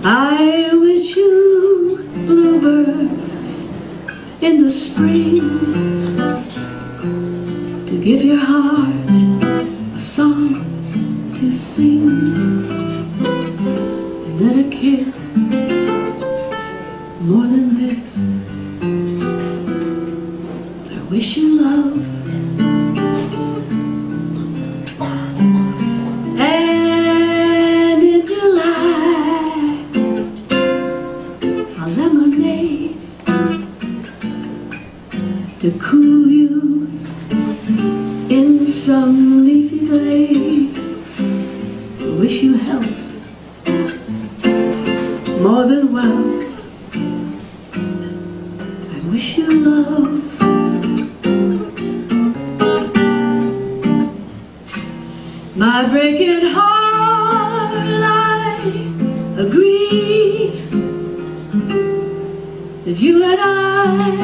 I wish you bluebirds in the spring to give your heart a song to sing, and then a kiss more than this. I wish you love and in July a lemonade to cool you in some leafy glade. I wish you health more than wealth. I wish you love. My breaking heart, I agree that you and I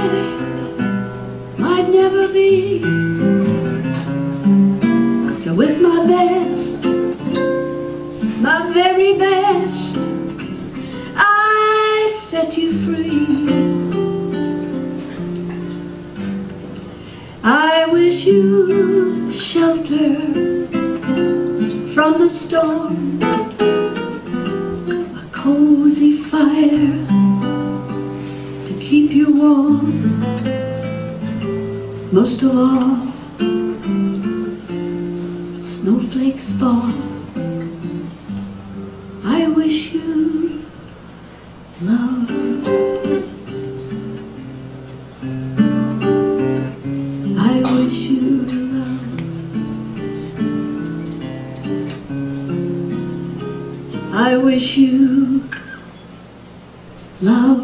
might never be. So with my best, my very best, I set you free. I wish you shelter from the storm, a cozy fire to keep you warm. Most of all, when snowflakes fall, I wish you love. I wish you love. I wish you love.